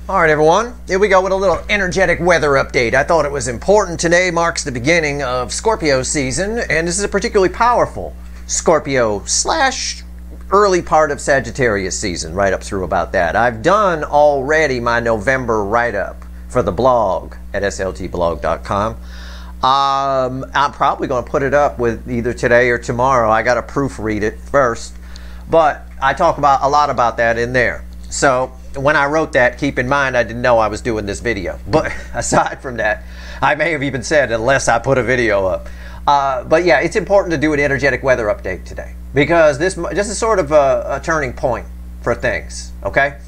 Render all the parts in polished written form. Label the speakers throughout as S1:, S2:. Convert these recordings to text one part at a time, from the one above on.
S1: All right, everyone, here we go with a little energetic weather update. I thought it was important. Today marks the beginning of Scorpio season, and this is a particularly powerful Scorpio / early part of Sagittarius season, right up through about that. I've done already my November write-up for the blog at sltblog.com. I'm probably going to put it up with either today or tomorrow. I got to proofread it first, but I talk about a lot about that in there. So when I wrote that, keep in mind I didn't know I was doing this video. But aside from that, I may have even said unless I put a video up. But yeah, it's important to do an energetic weather update today because this is sort of a turning point for things. Okay,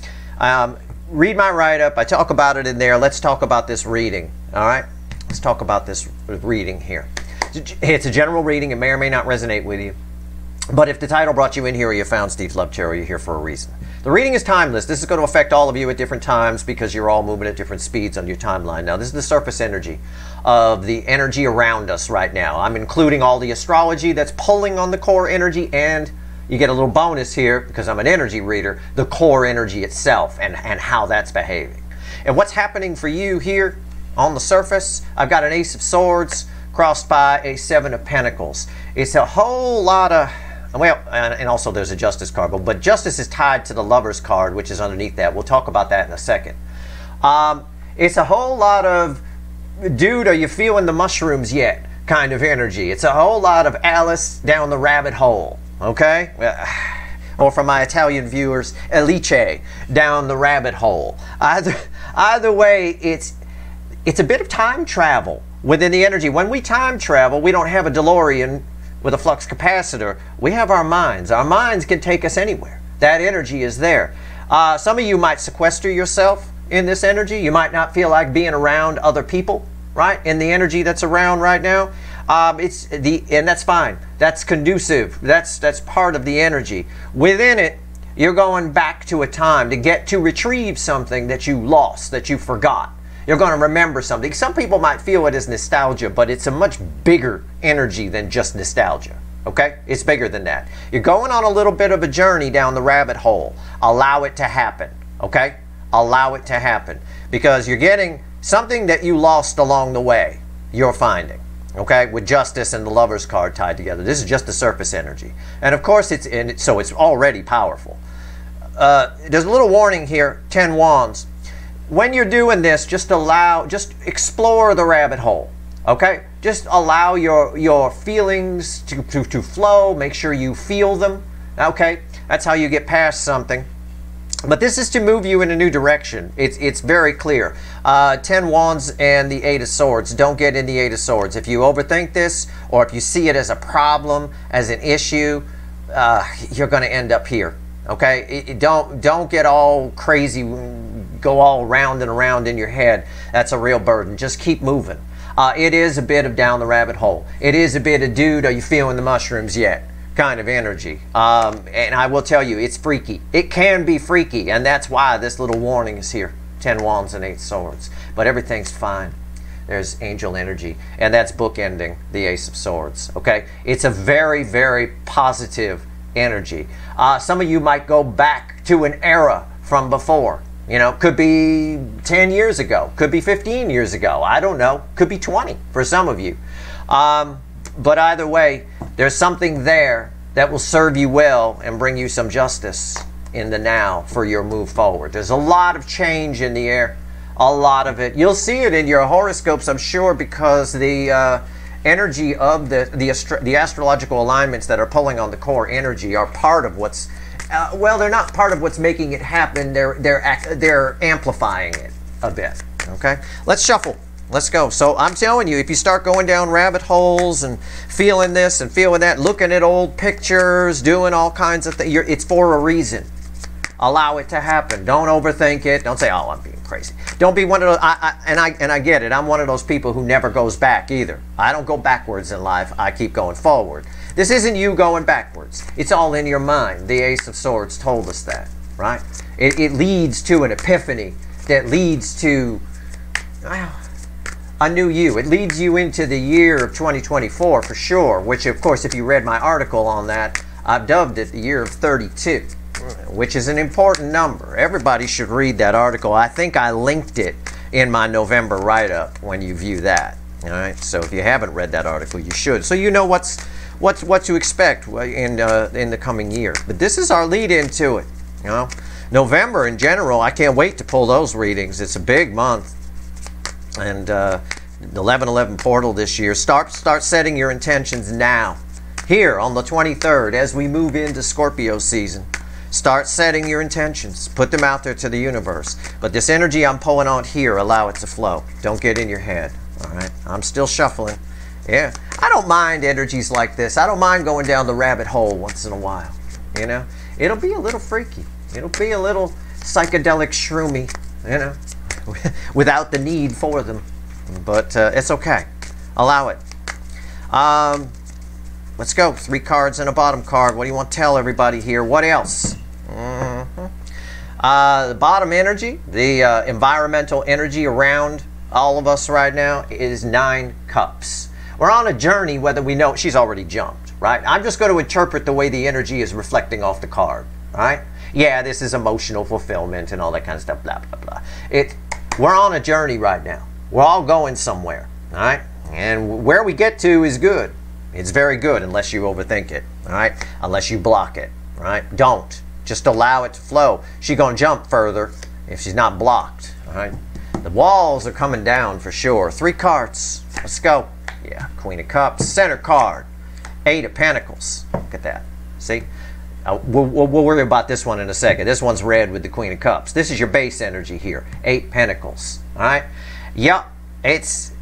S1: read my write-up. I talk about it in there. Let's talk about this reading. All right, let's talk about this reading here. It's a general reading. It may or may not resonate with you. But if the title brought you in here or you found Steve's Love Chair, you're here for a reason. The reading is timeless. This is going to affect all of you at different times because you're all moving at different speeds on your timeline. Now, this is the surface energy of the energy around us right now. I'm including all the astrology that's pulling on the core energy, and you get a little bonus here because I'm an energy reader, the core energy itself and how that's behaving. And what's happening for you here on the surface, I've got an Ace of Swords crossed by a Seven of Pentacles. It's a whole lot of... Well, and also there's a Justice card, but Justice is tied to the Lover's card, which is underneath that. We'll talk about that in a second. It's a whole lot of, dude, are you feeling the mushrooms yet kind of energy. It's a whole lot of Alice down the rabbit hole, okay? Or for my Italian viewers, Alice down the rabbit hole. Either way, it's a bit of time travel within the energy. When we time travel, we don't have a DeLorean with a flux capacitor. We have our minds. Our minds can take us anywhere. That energy is there. Some of you might sequester yourself in this energy. You might not feel like being around other people, right? In the energy that's around right now. And that's fine. That's conducive. That's part of the energy. Within it, you're going back to a time to retrieve something that you lost, that you forgot. You're going to remember something. Some people might feel it as nostalgia, but it's a much bigger energy than just nostalgia. Okay? It's bigger than that. You're going on a little bit of a journey down the rabbit hole. Allow it to happen. Okay? Allow it to happen. Because you're getting something that you lost along the way. You're finding. Okay? With Justice and the Lover's card tied together. This is just the surface energy. And of course, so it's already powerful. There's a little warning here. 10 Wands. When you're doing this, just explore the rabbit hole, okay? Just allow your feelings to flow. Make sure you feel them, okay? That's how you get past something. But this is to move you in a new direction. It's very clear. 10 Wands and the 8 of Swords. Don't get in the 8 of Swords. If you overthink this, or if you see it as a problem, as an issue, you're going to end up here. Okay, don't get all crazy, go all round and around in your head. That's a real burden. Just keep moving. It is a bit of down the rabbit hole. It is a bit of, dude, are you feeling the mushrooms yet kind of energy. And I will tell you, it's freaky. It can be freaky, and that's why this little warning is here. 10 Wands and 8 Swords. But everything's fine. There's angel energy, and that's bookending the Ace of Swords. Okay, it's a very, very positive energy. Some of you might go back to an era from before. You know, could be 10 years ago, could be 15 years ago. I don't know. Could be 20 for some of you. But either way, there's something there that will serve you well and bring you some justice in the now for your move forward. There's a lot of change in the air. A lot of it. You'll see it in your horoscopes, I'm sure, because the energy of the astrological alignments that are pulling on the core energy are part of what's well, they're not part of what's making it happen. They're amplifying it a bit. Okay, let's shuffle. Let's go. So I'm telling you, if you start going down rabbit holes and feeling this and feeling that, looking at old pictures, doing all kinds of things, it's for a reason. Allow it to happen. Don't overthink it. Don't say, "Oh, I'm being crazy." Don't be one of those. And I get it. I'm one of those people who never goes back either. I don't go backwards in life. I keep going forward. This isn't you going backwards. It's all in your mind. The Ace of Swords told us that, right? It leads to an epiphany that leads to a new you. It leads you into the year of 2024 for sure, which, of course, if you read my article on that, I've dubbed it the year of 32. which is an important number. Everybody should read that article. I think I linked it in my November write-up when you view that. All right, so if you haven't read that article, you should, so you know what to expect in the coming year. But this is our lead into it. You know, November in general, I can't wait to pull those readings. It's a big month, and the 11/11 portal this year. Start setting your intentions now. Here on the 23rd, as we move into Scorpio season, start setting your intentions. Put them out there to the universe. But this energy I'm pulling on here, allow it to flow. Don't get in your head. All right, I'm still shuffling. Yeah, I don't mind energies like this. I don't mind going down the rabbit hole once in a while. You know, it'll be a little freaky. It'll be a little psychedelic shroomy, you know, without the need for them. But it's okay. Allow it. Let's go. 3 cards and a bottom card. What do you want to tell everybody here? What else? The bottom energy, the environmental energy around all of us right now is 9 cups. We're on a journey, whether we know. She's already jumped, right? I'm just going to interpret the way the energy is reflecting off the card, right? Yeah, this is emotional fulfillment and all that kind of stuff, blah, blah, blah. We're on a journey right now. We're all going somewhere, all right? And where we get to is good. It's very good unless you overthink it, all right? Unless you block it, all right? Don't. Just allow it to flow. She's going to jump further if she's not blocked, all right? The walls are coming down for sure. 3 cards. Let's go. Yeah, Queen of Cups. Center card. 8 of Pentacles. Look at that. See? We'll worry about this one in a second. This one's red with the Queen of Cups. This is your base energy here. 8 Pentacles. All right? Yep. It's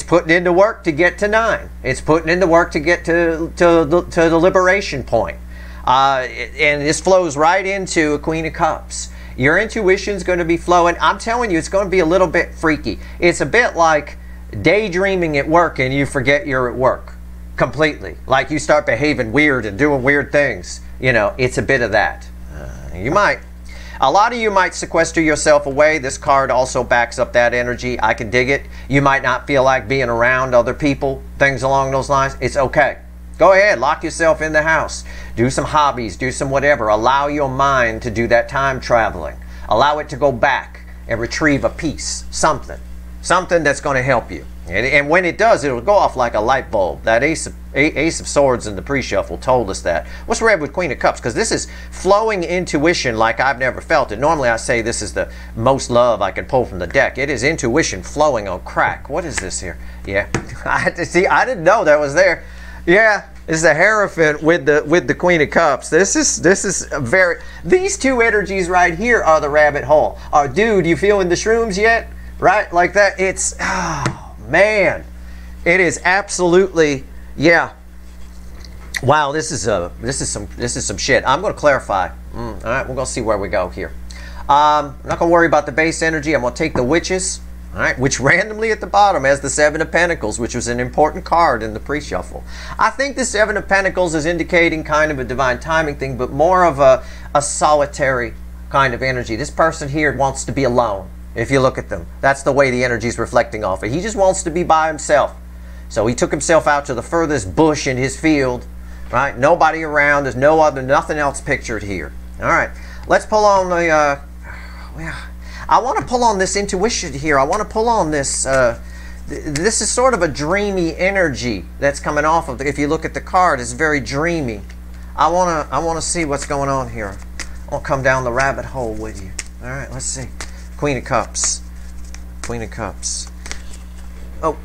S1: putting into work to get to 9. It's putting into work to get to the liberation point. And this flows right into a Queen of Cups. Your intuition's going to be flowing. I'm telling you, it's going to be a little bit freaky. It's a bit like daydreaming at work and you forget you're at work completely. Like you start behaving weird and doing weird things. You know, it's a bit of that. You might. A lot of you might sequester yourself away. This card also backs up that energy. I can dig it. You might not feel like being around other people, things along those lines. It's okay. Go ahead, lock yourself in the house. Do some hobbies, do some whatever. Allow your mind to do that time traveling. Allow it to go back and retrieve a piece, something that's going to help you. And when it does, it'll go off like a light bulb. That Ace of Swords in the pre-shuffle told us that. What's red with Queen of Cups? Because this is flowing intuition like I've never felt it. Normally I say this is the most love I can pull from the deck. It is intuition flowing on crack. What is this here? Yeah, I didn't know that was there. Yeah, this is a Hierophant with the Queen of Cups. This is a very. These 2 energies right here are the rabbit hole. Oh, dude, you feeling the shrooms yet? Right, like that. It's man, it is absolutely, yeah. Wow, this is some shit. I'm going to clarify. All right, we're going to see where we go here. I'm not going to worry about the base energy. I'm going to take the Witches. All right, which randomly at the bottom has the 7 of Pentacles, which was an important card in the pre-shuffle. I think the 7 of Pentacles is indicating kind of a divine timing thing, but more of a solitary kind of energy. This person here wants to be alone. If you look at them, that's the way the energy is reflecting off it. He just wants to be by himself. So he took himself out to the furthest bush in his field, right? Nobody around. There's nothing else pictured here. All right, let's pull on the. I want to pull on this intuition here. I want to pull on this. This is sort of a dreamy energy that's coming off of. If you look at the card, it's very dreamy. I want to see what's going on here. I'll come down the rabbit hole with you. All right, let's see. Queen of Cups. Queen of Cups. Oh,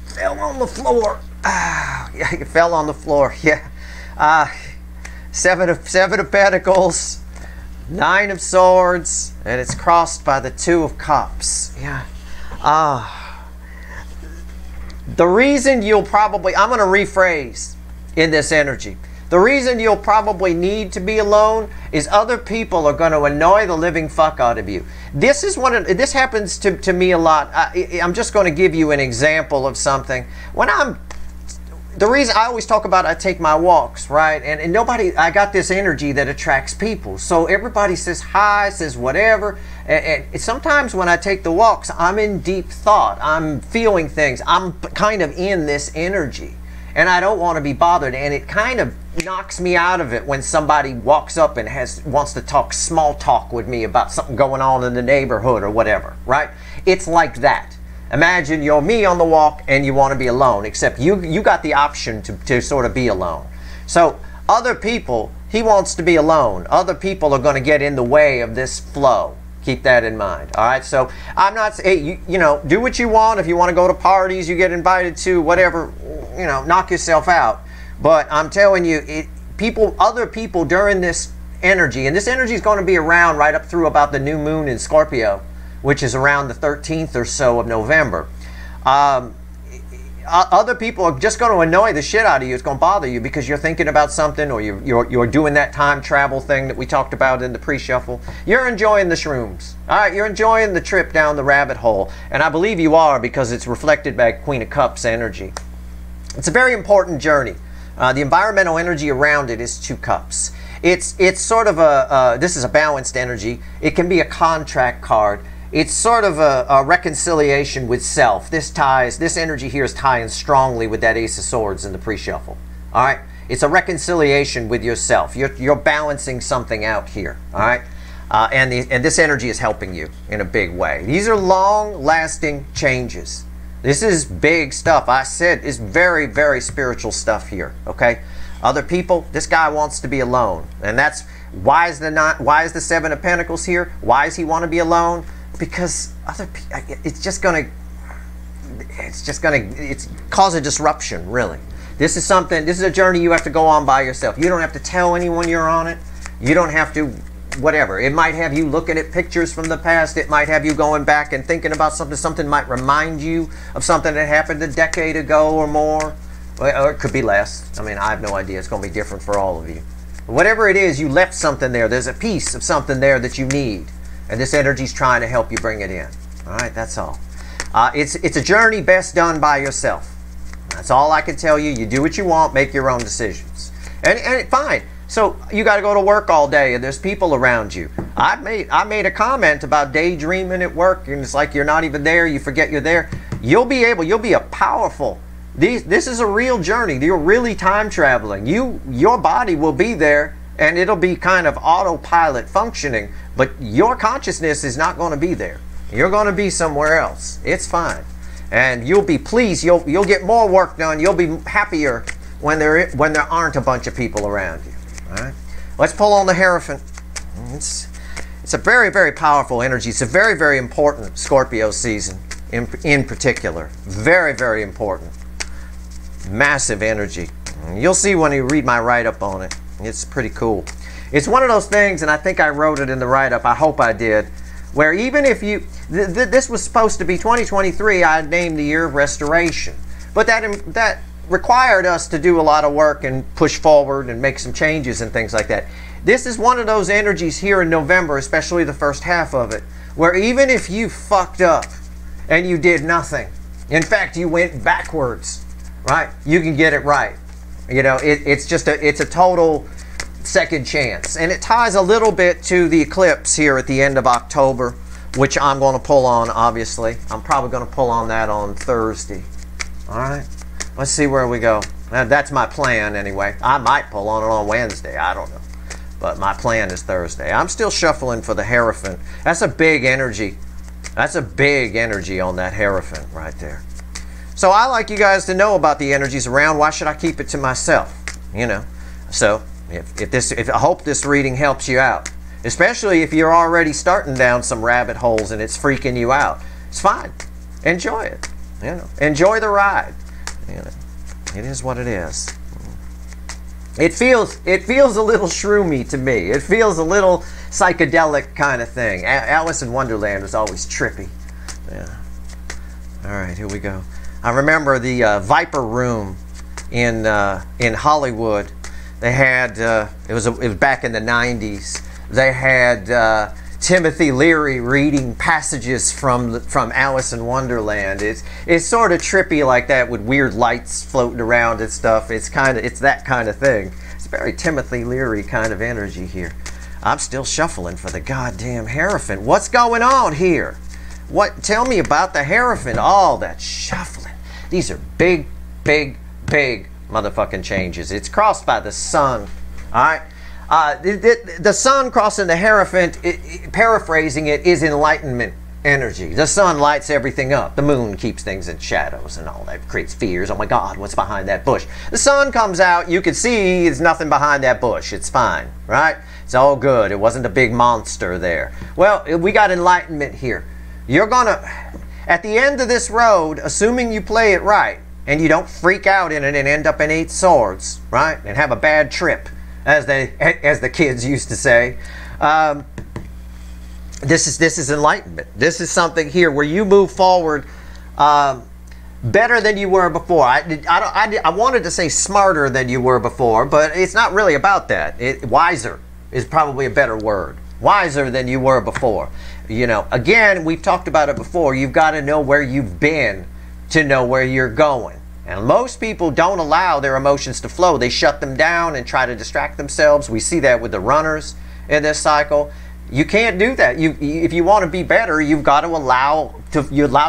S1: fell on the floor. Ah, yeah, it fell on the floor. Yeah. 7 of Pentacles. 9 of Swords, and it's crossed by the 2 of Cups. Yeah. The reason you'll probably, I'm going to rephrase in this energy. The reason you'll probably need to be alone is other people are going to annoy the living fuck out of you. This is this happens to me a lot. I'm just going to give you an example of something. The reason I always talk about I take my walks, right? And nobody, I got this energy that attracts people. So everybody says hi, says whatever. And sometimes when I take the walks, I'm in deep thought. I'm feeling things. I'm kind of in this energy. and I don't want to be bothered. And it kind of knocks me out of it when somebody walks up and wants to talk small talk with me about something going on in the neighborhood or whatever, right? It's like that. Imagine you're me on the walk and you want to be alone, except you got the option to sort of be alone. So other people, he wants to be alone. Other people are going to get in the way of this flow. Keep that in mind. All right. So I'm not saying, you know, do what you want. If you want to go to parties, you get invited to, whatever, you know, knock yourself out. But I'm telling you, other people during this energy, and this energy is going to be around right up through about the new moon in Scorpio, which is around the 13th or so of November. Other people are just going to annoy the shit out of you. It's going to bother you because you're thinking about something, or you're doing that time travel thing that we talked about in the pre-shuffle. You're enjoying the shrooms. All right, you're enjoying the trip down the rabbit hole. And I believe you are, because it's reflected by Queen of Cups energy. It's a very important journey. The environmental energy around it is 2 cups. It's sort of this is a balanced energy. It can be a contract card. It's sort of a reconciliation with self. This energy here is tying strongly with that Ace of Swords in the pre-shuffle. All right? It's a reconciliation with yourself. You're balancing something out here. All right? And this energy is helping you in a big way. These are long-lasting changes. This is big stuff. I said it's very, very spiritual stuff here. Okay? Other people, this guy wants to be alone. And that's why is the 7 of Pentacles here? Why does he want to be alone? Because it's cause a disruption, really. This is a journey you have to go on by yourself. You don't have to tell anyone you're on it. You don't have to, whatever. It might have you looking at pictures from the past. It might have you going back and thinking about something. Something might remind you of something that happened a decade ago or more. Or it could be less. I mean, I have no idea. It's going to be different for all of you. Whatever it is, you left something there. There's a piece of something there that you need. And this energy is trying to help you bring it in. All right, that's all. It's a journey best done by yourself. That's all I can tell you. You do what you want, make your own decisions. And fine. So you got to go to work all day and there's people around you. I made a comment about daydreaming at work, and it's like you're not even there, you forget you're there. You'll be a powerful. This is a real journey. You're really time traveling. Your body will be there and it'll be kind of autopilot functioning, but your consciousness is not going to be there. You're going to be somewhere else. It's fine. And you'll be pleased. You'll get more work done. You'll be happier when there aren't a bunch of people around you. All right? Let's pull on the Hierophant. It's a very, very powerful energy. It's a very, very important Scorpio season in particular. Very, very important. Massive energy. You'll see when you read my write-up on it. It's pretty cool. It's one of those things, and I think I wrote it in the write-up, I hope I did, where even if you, this was supposed to be 2023, I named the year of restoration. But that required us to do a lot of work and push forward and make some changes and things like that. This is one of those energies here in November, especially the first half of it, where even if you fucked up and you did nothing, in fact, you went backwards, right? You can get it right. You know, it's a total second chance. And it ties a little bit to the eclipse here at the end of October, which I'm going to pull on, obviously. I'm probably going to pull on that on Thursday. All right? Let's see where we go. That's my plan, anyway. I might pull on it on Wednesday. I don't know. But my plan is Thursday. I'm still shuffling for the Hierophant. That's a big energy. That's a big energy on that Hierophant right there. So I like you guys to know about the energies around. Why should I keep it to myself? You know. So if I hope this reading helps you out, especially if you're already starting down some rabbit holes and it's freaking you out. It's fine. Enjoy it. You know. Enjoy the ride. You know. It is what it is. It feels a little shroomy to me. It feels a little psychedelic kind of thing. Alice in Wonderland was always trippy. Yeah. All right, here we go. I remember the Viper Room in Hollywood. They had it was back in the 90s. They had Timothy Leary reading passages from Alice in Wonderland. It's sort of trippy like that with weird lights floating around and stuff. It's that kind of thing. It's very Timothy Leary kind of energy here. I'm still shuffling for the goddamn Hierophant. What's going on here? Tell me about the Hierophant. All that shuffling. These are big, big, big motherfucking changes. It's crossed by the sun. All right. The sun crossing the Hierophant, paraphrasing it, is enlightenment energy. The sun lights everything up. The moon keeps things in shadows and all that. Creates fears. Oh my God, what's behind that bush? The sun comes out. You can see there's nothing behind that bush. It's fine, right? It's all good. It wasn't a big monster there. Well, we got enlightenment here. You're gonna, at the end of this road, assuming you play it right and you don't freak out in it and end up in 8 swords, right? And have a bad trip, as the kids used to say. This is enlightenment. This is something here where you move forward better than you were before. I wanted to say smarter than you were before, but it's not really about that. Wiser is probably a better word. Wiser than you were before. You know, again, we've talked about it before. You've got to know where you've been to know where you're going. And most people don't allow their emotions to flow. They shut them down and try to distract themselves. We see that with the runners in this cycle. You can't do that. If you want to be better, you've got to allow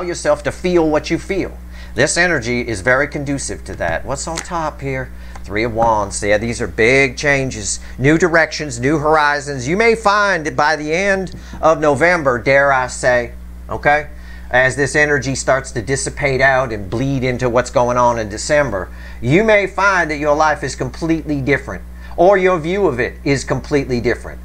S1: yourself to feel what you feel. This energy is very conducive to that. What's on top here? 3 of Wands. Yeah, these are big changes, new directions, new horizons. You may find that by the end of November, dare I say, okay, as this energy starts to dissipate out and bleed into what's going on in December, you may find that your life is completely different, or your view of it is completely different.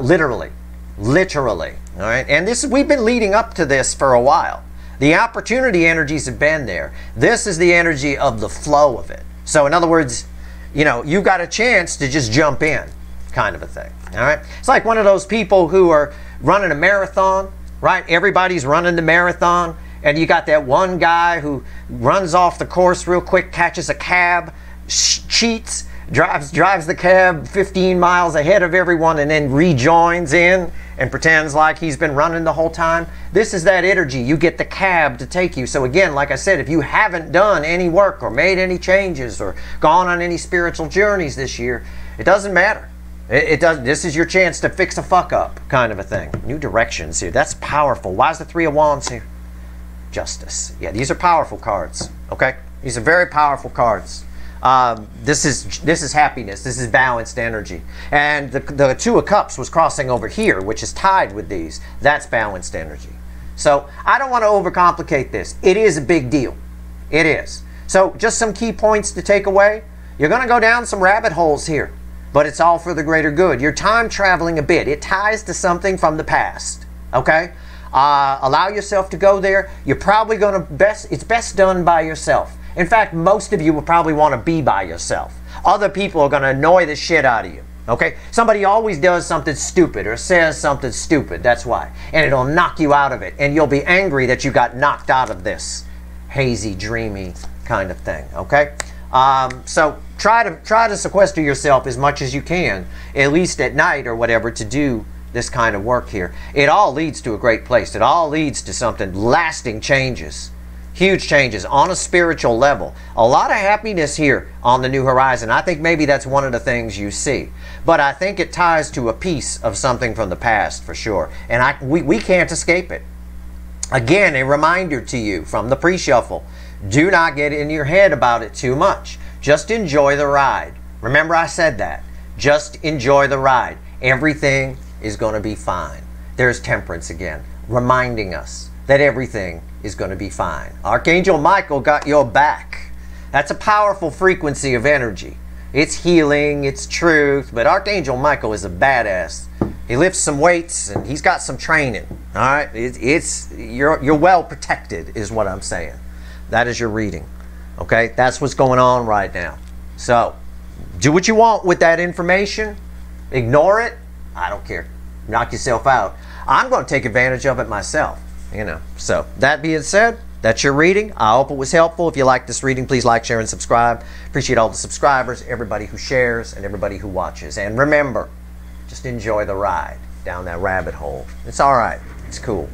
S1: Literally, all right? And we've been leading up to this for a while. The opportunity energies have been there. This is the energy of the flow of it. So in other words, you know, you got a chance to just jump in, kind of a thing. All right? It's like one of those people who are running a marathon, right? Everybody's running the marathon, and you got that one guy who runs off the course real quick, catches a cab, cheats, drives the cab 15 miles ahead of everyone, and then rejoins in and pretends like he's been running the whole time. This is that energy. You get the cab to take you. So again, like I said, if you haven't done any work or made any changes or gone on any spiritual journeys this year, it doesn't matter. This is your chance to fix a fuck up, kind of a thing. New directions here. That's powerful. Why is the 3 of Wands here? Justice. Yeah, these are powerful cards. Okay, these are very powerful cards. This is happiness. This is balanced energy. And the 2 of Cups was crossing over here, which is tied with these. That's balanced energy. So I don't want to overcomplicate this. It is a big deal. It is. So just some key points to take away. You're going to go down some rabbit holes here, but it's all for the greater good. You're time traveling a bit. It ties to something from the past. Okay? Allow yourself to go there. You're probably going to it's best done by yourself. In fact, most of you will probably want to be by yourself. Other people are going to annoy the shit out of you. Okay? Somebody always does something stupid or says something stupid. That's why. And it'll knock you out of it. And you'll be angry that you got knocked out of this hazy, dreamy kind of thing. Okay? So try to sequester yourself as much as you can, at least at night or whatever, to do this kind of work here. It all leads to a great place. It all leads to something, lasting changes. Huge changes on a spiritual level. A lot of happiness here on the new horizon. I think maybe that's one of the things you see. But I think it ties to a piece of something from the past for sure. And we can't escape it. Again, a reminder to you from the pre-shuffle. Do not get in your head about it too much. Just enjoy the ride. Remember I said that. Just enjoy the ride. Everything is going to be fine. There's Temperance again, reminding us that everything is going to be fine. Archangel Michael got your back. That's a powerful frequency of energy. It's healing, it's truth, but Archangel Michael is a badass. He lifts some weights and he's got some training. All right, you're well protected, is what I'm saying. That is your reading. Okay, that's what's going on right now. So, do what you want with that information. Ignore it. I don't care. Knock yourself out. I'm going to take advantage of it myself. You know. So, that being said, that's your reading. I hope it was helpful. If you like this reading, please like, share, and subscribe. Appreciate all the subscribers, everybody who shares, and everybody who watches. And remember, just enjoy the ride down that rabbit hole. It's all right. It's cool.